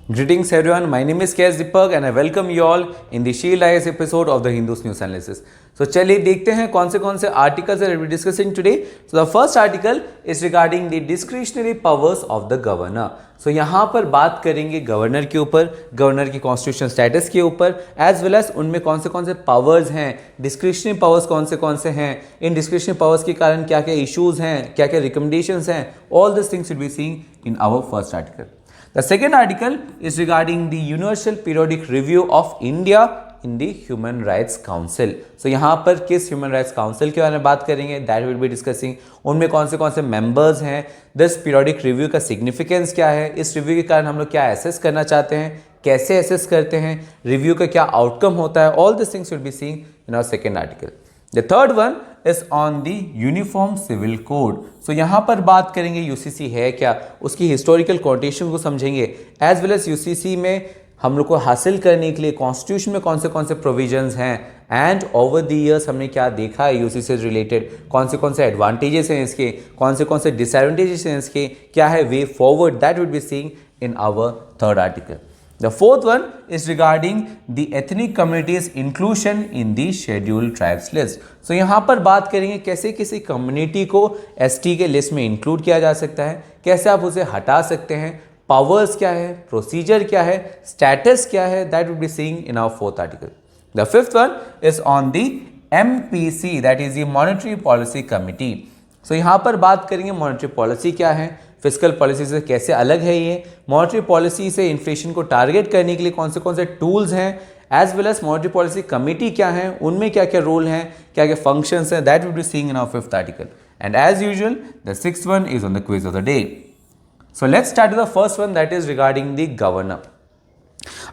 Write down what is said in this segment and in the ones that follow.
Greetings everyone, my name is KS Deepak and I welcome you all in the Shield IAS episode of the Hindus News Analysis. So चलिए देखते हैं कौन से articles are we discussing today. So the first article is regarding the discretionary powers of the governor. So यहाँ पर बात करेंगे governor के ऊपर, गवर्नर की कॉन्स्टिट्यूशन स्टेटस के ऊपर, एज वेल एज उनमें कौन से पावर्स हैं, डिस्क्रिशनरी पावर्स कौन से हैं, इन डिस्क्रिशनरी पावर्स के कारण क्या क्या इश्यूज हैं, क्या क्या रिकमेंडेशंस हैं, all this things will be seeing in our first article. The second article is regarding the Universal Periodic Review of India in the Human Rights Council. So यहाँ पर किस Human Rights Council के बारे में बात करेंगे, that will be discussing. उनमें कौन से members हैं, this periodic review का significance क्या है, इस review के कारण हम लोग क्या assess करना चाहते हैं, कैसे assess करते हैं, review का क्या outcome होता है, all these things will be seen in our second article. The third one is on the Uniform Civil Code. So यहाँ पर बात करेंगे UCC है क्या, उसकी historical quotation को समझेंगे, as well as UCC में हम लोग को हासिल करने के लिए कॉन्स्टिट्यूशन में कौन से प्रोविजंस हैं, एंड ओवर द ईयर्स हमने क्या देखा है यूसीसी से रिलेटेड, कौन से एडवांटेजेस हैं इसके, कौन से डिसएडवांटेजेस हैं इसके, क्या है way forward, that would be seeing in our third article. The fourth one is regarding the ethnic communities inclusion in the scheduled tribes list. So यहाँ पर बात करेंगे कैसे किसी कम्युनिटी को ST के लिस्ट में इंक्लूड किया जा सकता है, कैसे आप उसे हटा सकते हैं, पावर्स क्या है, प्रोसीजर क्या है, स्टेटस क्या है, that will be seeing in our fourth article. The fifth one is on the MPC, that is the monetary policy committee. So यहाँ पर बात करेंगे मॉनेटरी पॉलिसी क्या है, फिजिकल पॉलिसी से कैसे अलग है ये, मॉनेटरी पॉलिसी से इन्फ्लेशन को टारगेट करने के लिए कौन से टूल्स हैं, as well as monetary policy committee क्या है, उनमें क्या क्या रोल हैं, क्या क्या फंक्शंस हैं, that will be seeing in our fifth article. And as usual the sixth one is on the quiz of the day. So let's start with the first one, that is regarding the governor.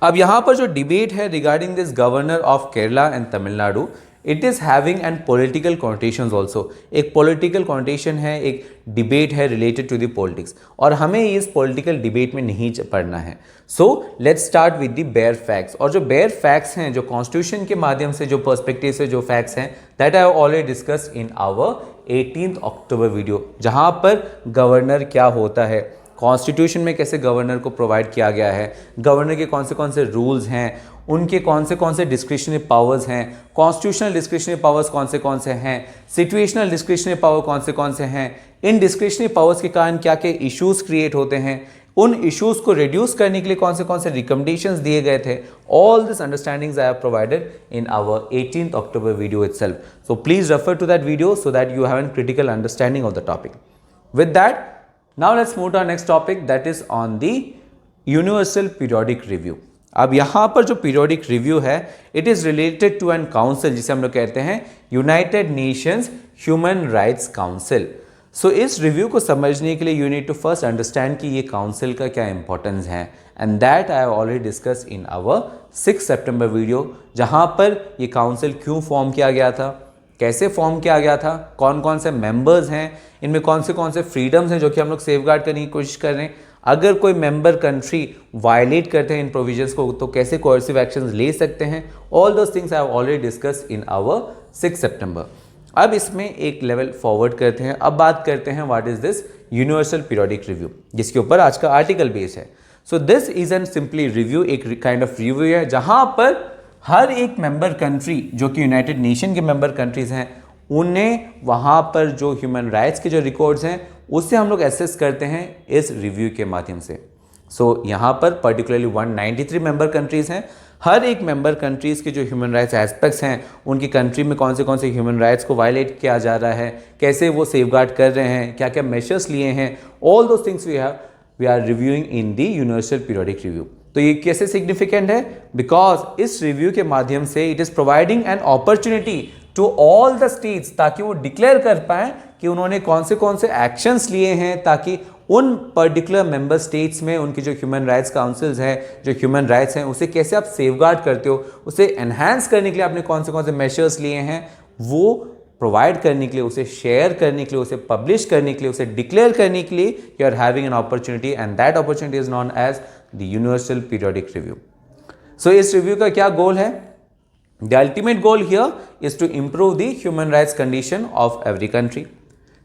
अब यहाँ पर जो debate है regarding this governor of Kerala and Tamil Nadu, it is having and political contentions also. एक political contention है, एक debate है related to the politics, और हमें इस पॉलिटिकल डिबेट में नहीं पढ़ना है. So let's start with the bare facts. और जो बेयर फैक्ट्स हैं, जो कॉन्स्टिट्यूशन के माध्यम से, जो पर्सपेक्टिव से जो फैक्ट्स हैं, that I have already discussed in our 18 October video, जहाँ पर गवर्नर क्या होता है, कॉन्स्टिट्यूशन में कैसे गवर्नर को प्रोवाइड किया गया है, गवर्नर के कौन से रूल्स हैं, उनके कौन से डिस्क्रिशनरी पावर्स हैं, कॉन्स्टिट्यूशनल डिस्क्रिशनरी पावर्स कौन से हैं, सिचुएशनल डिस्क्रिशनरी पावर कौन से हैं, इन डिस्क्रिशनरी पावर्स के कारण क्या क्या इश्यूज क्रिएट होते हैं, उन इश्यूज को रिड्यूस करने के लिए कौन से रिकमेंडेशंस दिए गए थे. All this understandings I have provided in our 18th October video itself. So please refer to that video so that you have an critical understanding of the topic. With that now let's move to our next topic, that is on the Universal Periodic Review. अब यहाँ पर जो periodic review है, it is related to an council जिसे हम लोग कहते हैं United Nations human rights council. So इस रिव्यू को समझने के लिए you need to first understand कि ये काउंसिल का क्या इंपॉर्टेंस है, and that I have already discuss in our 6 September video, जहाँ पर ये काउंसिल क्यों फॉर्म किया गया था, कैसे फॉर्म किया गया था, कौन से मेंबर्स हैं, इनमें कौन से फ्रीडम्स हैं जो कि हम लोग सेफगार्ड करने की कोशिश कर रहे हैं, अगर कोई मेंबर कंट्री वायलेट करते हैं इन प्रोविजंस को तो कैसे कोर्सिव एक्शंस ले सकते हैं. All those things I have already discuss in our 6 September. अब इसमें एक लेवल फॉरवर्ड करते हैं, अब बात करते हैं what is this universal periodic review, जिसके ऊपर आज का आर्टिकल बेस है. So this is an simply review, एक काइंड ऑफ रिव्यू है जहां पर हर एक मेंबर कंट्री जो कि यूनाइटेड नेशन के मेंबर कंट्रीज हैं, उन्हें वहाँ पर जो ह्यूमन राइट्स के जो रिकॉर्ड्स हैं उससे हम लोग एसेस करते हैं इस रिव्यू के माध्यम से. सो यहाँ पर पर्टिकुलरली 193 मेंबर कंट्रीज हैं. हर एक मेंबर कंट्रीज के जो ह्यूमन राइट्स एस्पेक्ट्स हैं, उनकी कंट्री में कौन से ह्यूमन राइट्स को वायलेट किया जा रहा है, कैसे वो सेफगार्ड कर रहे हैं, क्या क्या मेजर्स लिए हैं, all those things we are reviewing in the universal periodic review. तो ये कैसे सिग्निफिकेंट है, बिकॉज इस रिव्यू के माध्यम से it is providing an opportunity to all the states, ताकि वो डिक्लेयर कर पाएँ कि उन्होंने कौन से एक्शंस लिए हैं, ताकि उन पर्टिकुलर मेंबर स्टेट्स में उनकी जो ह्यूमन राइट्स काउंसिल्स हैं, जो ह्यूमन राइट्स हैं, उसे कैसे आप सेफगार्ड करते हो, उसे एनहांस करने के लिए आपने कौन से मेजर्स लिए हैं, वो प्रोवाइड करने के लिए, उसे शेयर करने के लिए, उसे पब्लिश करने के लिए, उसे डिक्लेयर करने के लिए you are having an opportunity, and that opportunity is known as the universal periodic review. So इस रिव्यू का क्या गोल है? The ultimate goal here is to improve the human rights condition of every country.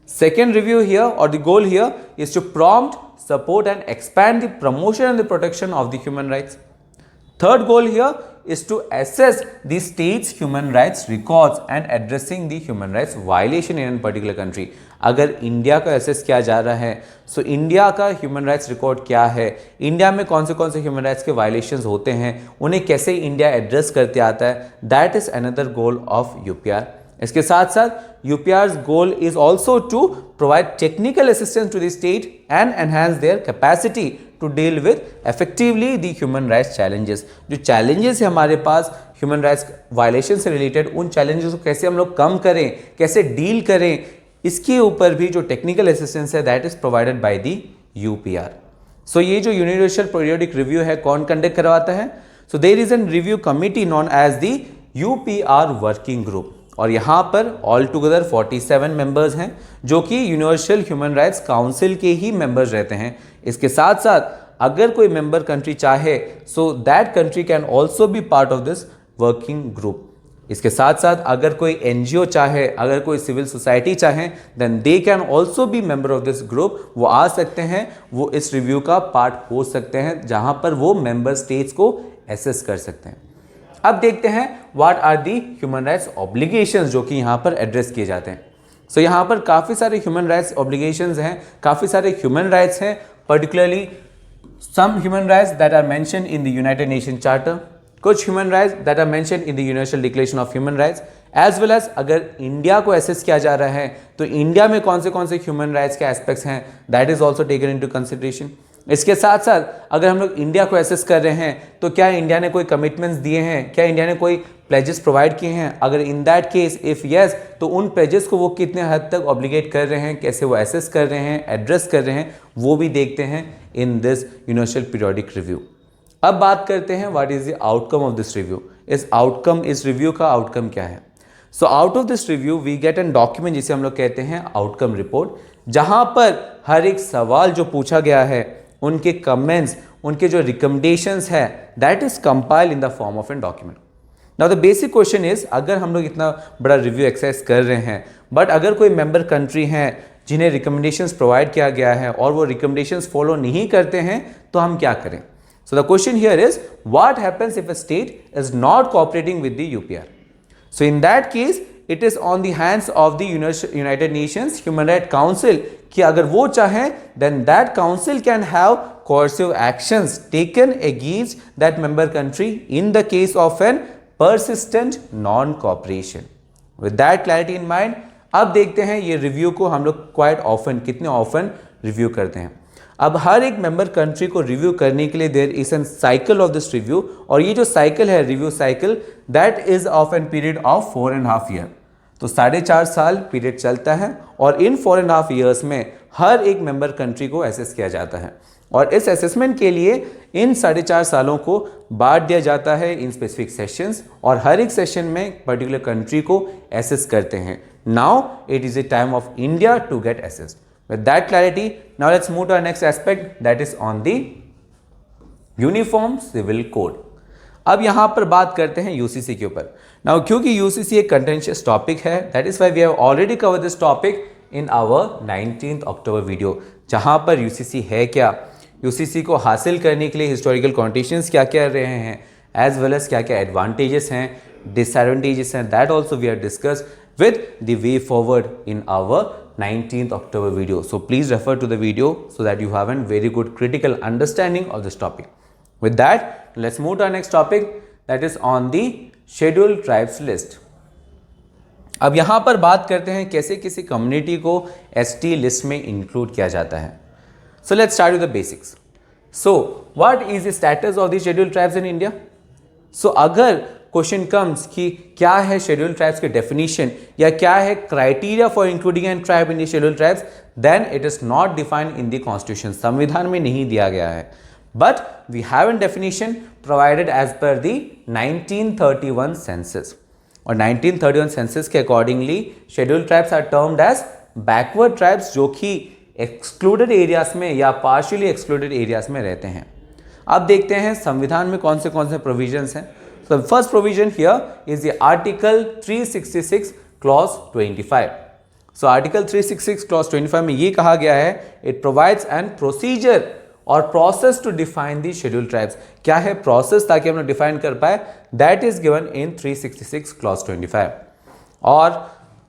Second review here or the goal here is to prompt support and expand the promotion and the protection of the human rights. Third goal here is to assess the state's human rights records and addressing the human rights violation in a particular country. अगर India का assess किया जा रहा है, so India का human rights record क्या है, India में कौन से ह्यूमन राइट्स के वायलेशंस होते हैं, उन्हें कैसे इंडिया एड्रेस करते आता है, that is another goal of UPR. इसके साथ साथ UPR goal is also to provide technical assistance to the state and enhance their capacity to deal with effectively the human rights challenges. जो challenges है हमारे पास ह्यूमन राइट्स वायलेशन से related, उन challenges को कैसे हम लोग कम करें, कैसे डील करें, इसके ऊपर भी जो टेक्निकल असिस्टेंस है that is provided by the UPR. So ये जो यूनिवर्सल पीरियोडिक रिव्यू है कौन कंडक्ट करवाता है? So there is an review committee known as the UPR working group, और यहाँ पर ऑल टुगेदर 47 मेंबर्स हैं जो कि यूनिवर्सल ह्यूमन राइट्स काउंसिल के ही मेंबर्स रहते हैं. इसके साथ साथ अगर कोई मेंबर कंट्री चाहे so that country can also be part of this working group. इसके साथ साथ अगर कोई एनजीओ चाहे, अगर कोई सिविल सोसाइटी चाहे, then they can also be member of this group. वो आ सकते हैं, वो इस रिव्यू का पार्ट हो सकते हैं जहां पर वो मेंबर स्टेट्स को एसेस कर सकते हैं. अब देखते हैं what are the human rights obligations जो कि यहाँ पर एड्रेस किए जाते हैं. सो यहाँ पर काफ़ी सारे ह्यूमन राइट्स ऑब्लिगेशंस हैं, काफ़ी सारे ह्यूमन राइट्स हैं, particularly some human rights that are mention in the United Nation charter, कुछ human rights that are mention in the universal declaration of human rights, as well as अगर India को assess किया जा रहा है तो India में कौन से ह्यूमन राइट्स के एस्पेक्ट्स हैं, that is also taken into consideration. इसके साथ साथ अगर हम लोग इंडिया को एसेस कर रहे हैं तो क्या इंडिया ने कोई कमिटमेंट्स दिए हैं, क्या इंडिया ने कोई प्लेजेस प्रोवाइड किए हैं, अगर इन दैट केस इफ यस तो उन प्लेजेस को वो कितने हद तक ऑब्लिगेट कर रहे हैं, कैसे वो एसेस कर रहे हैं, एड्रेस कर रहे हैं, वो भी देखते हैं in this universal periodic review. अब बात करते हैं what is the outcome of this review. इस रिव्यू का आउटकम क्या है? So out of this review we get an document जिसे हम लोग कहते हैं आउटकम रिपोर्ट, जहां पर हर एक सवाल जो पूछा गया है, उनके कमेंट्स, उनके जो रिकमेंडेशंस है, that is compiled in the form of an document. Now the basic question is, अगर हम लोग इतना बड़ा रिव्यू एक्सरसाइज कर रहे हैं बट अगर कोई मेंबर कंट्री हैं जिन्हें रिकमेंडेशंस प्रोवाइड किया गया है और वो रिकमेंडेशंस फॉलो नहीं करते हैं तो हम क्या करें? So the question here is what happens if a state is not cooperating with the UPR. So in that case it is on the hands of the United Nations Human Right Council कि अगर वो चाहें then that council can have coercive actions taken against that member country in the case of an persistent non-cooperation. With that clarity in mind, अब देखते हैं ये review को हम लोग क्वाइट ऑफन, कितने ऑफन रिव्यू करते हैं. अब हर एक मेंबर कंट्री को रिव्यू करने के लिए there is an cycle of this review, और ये जो साइकिल है review cycle that is of an period of 4.5 year. तो 4.5 साल पीरियड चलता है और इन 4.5 ईयर्स में हर एक मेंबर कंट्री को एसेस किया जाता है, और इस असेसमेंट के लिए इन 4.5 सालों को बांट दिया जाता है इन स्पेसिफिक सेशंस, और हर एक सेशन में पर्टिकुलर कंट्री को एसेस करते हैं. Now it is a time of India to get assessed. With that clarity now let's move to our next aspect that is on the uniform civil code. अब यहां पर बात करते हैं यूसीसी के ऊपर. नाउ क्योंकि यूसीसी एक कंटेंशियस टॉपिक है, that is why we have already covered this topic in our 19th October video, जहां पर यूसीसी है क्या, यूसीसी को हासिल करने के लिए हिस्टोरिकल कंडीशंस क्या क्या रहे हैं, एज वेल एज क्या क्या एडवांटेजेस हैं, डिसएडवांटेजेस हैं, that also we have discussed with the way forward in our 19th October video. So please refer to the video so that you have a very good critical understanding of this topic. With that, let's move to our next topic that is on the scheduled tribes list. अब यहाँ पर बात करते हैं कैसे किसी community को ST list में इंक्लूड किया जाता है. So let's start with the basics. So what is the status of the scheduled tribes in India? So अगर क्वेश्चन कम्स कि क्या है शेड्यूल्ड ट्राइब्स के डेफिनेशन या क्या है criteria for including an tribe in the scheduled tribes, then it is not defined in the constitution. संविधान में नहीं दिया गया है, but we have an definition provided as per the 1931 census. और 1931 सेंसस के accordingly scheduled tribes are termed as backward tribes, जो कि एक्सक्लूडेड एरियाज में या पार्शियली एक्सक्लूडेड एरियाज में रहते हैं. अब देखते हैं संविधान में कौन से प्रोविजंस हैं. So the first provision here is the Article 366 Clause 25. So article 366 clause 25 में ये कहा गया है, इट प्रोवाइड्स एन प्रोसीजर और process to define the schedule tribes. क्या है प्रोसेस ताकि हम लोग डिफाइन कर पाए, that is given in 366 clause 25। और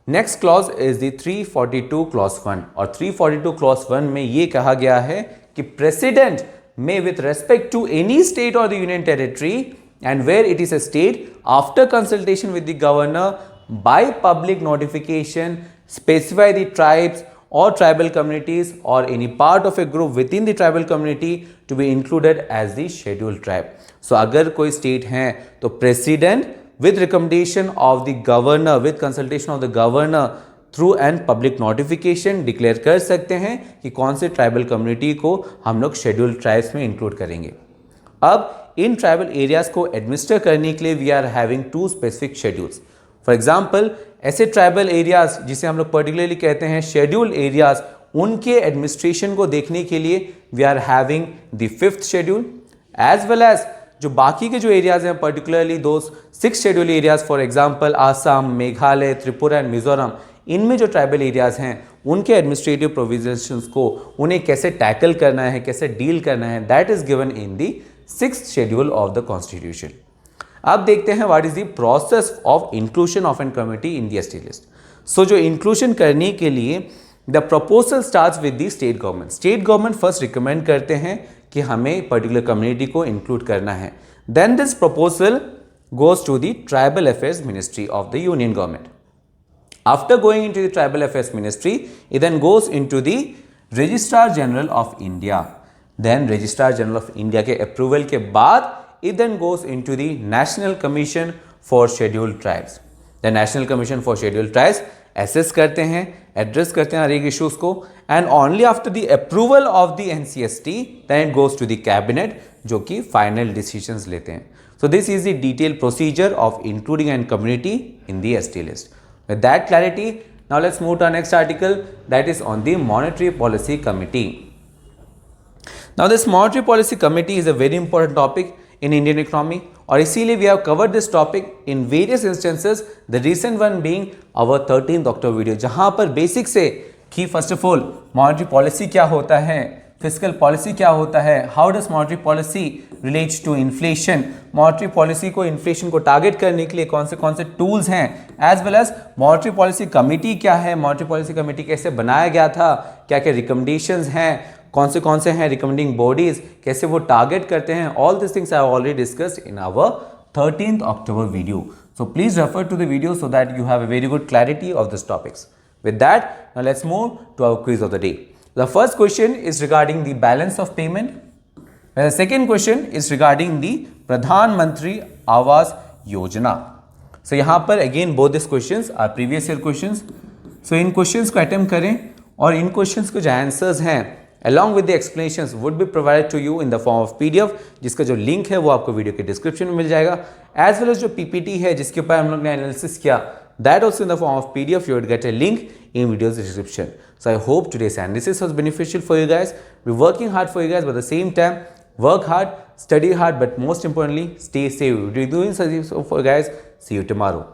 next clause is the 342 clause 1, और 342 क्लॉज 1 में ये कहा गया है कि प्रेसिडेंट में with respect to any state और the union territory and where it is a state, after consultation with the governor by public notification, specify the tribes or tribal communities or any part of a group within the tribal community to be included as the scheduled tribe. So अगर कोई state है तो president with recommendation of the governor, with consultation of the governor through and public notification declare कर सकते हैं कि कौन से tribal community को हम लोग scheduled tribes में include करेंगे। अब इन ट्राइबल एरियाज को एडमिनिस्टर करने के लिए we are having 2 specific schedules. For example, ऐसे ट्राइबल एरियाज जिसे हम लोग पर्टिकुलरली कहते हैं शेड्यूल एरियाज, उनके एडमिनिस्ट्रेशन को देखने के लिए we are having the 5th schedule, as well as जो बाकी के जो एरियाज हैं पर्टिकुलरली दो 6 schedule areas, for example Assam, Meghalaya, Tripura and Mizoram, इनमें जो ट्राइबल एरियाज हैं उनके एडमिनिस्ट्रेटिव प्रोविजंस को उन्हें कैसे टैकल करना है, कैसे डील करना है, that is given in the 6th schedule of the constitution. अब देखते हैं what is the process of inclusion of an community in the ST list. So जो इंक्लूजन करने के लिए the proposal starts with the state government. State government first recommend करते हैं कि हमें पर्टिकुलर कम्युनिटी को इंक्लूड करना है, then this proposal goes to the tribal affairs ministry of the union government. After going into the Tribal Affairs Ministry, it then goes into the Registrar General of India. Then Registrar General of India के approval के बाद it then goes into the National Commission for Scheduled Tribes. The National Commission for Scheduled Tribes assess करते हैं, address करते हैं हर एक issues को, and only after the approval of the NCST then it goes to the Cabinet जो कि final decisions लेते हैं. So this is the detailed procedure of including a community in the ST list. With that clarity, now let's move to our next article, that is on the Monetary Policy Committee. Now this Monetary Policy Committee is a very important topic in Indian economy, और इसीलिए we have covered this topic in various instances, the recent one being our 13th October video, जहाँ पर basic से कि first of all monetary policy क्या होता है, fiscal policy क्या होता है, how does monetary policy relates to inflation, monetary policy को इन्फ्लेशन को टारगेट करने के लिए कौन से टूल्स हैं, as well as monetary policy committee क्या है, मॉनेटरी पॉलिसी कमेटी कैसे बनाया गया था, क्या क्या रिकमेंडेशंस हैं, कौन से हैं रिकमेंडिंग बॉडीज, कैसे वो टारगेट करते हैं, all this things I have already discussed in our 13th October video. So please refer to the video so that you have a very good clarity of these topics. With that, now let's move to our quiz of the day. The first question is regarding the balance of payment. And the second question is regarding the Pradhan Mantri Awas Yojana. So यहाँ पर again both these questions are previous year questions. So in questions को attempt करें और इन questions के जो answers हैं along with the explanations would be provided to you in the form of PDF, जिसका जो लिंक है वो आपको वीडियो के डिस्क्रिप्शन में मिल जाएगा, as well as जो PPT है जिसके ऊपर हम लोग ने एनालिसिस किया, that also in the form of PDF you would get a link in video's description. So I hope today's analysis was beneficial for you guys. We're working hard for you guys, but at the same time work hard, study hard, but most importantly stay safe. We're doing so for you guys. See you tomorrow.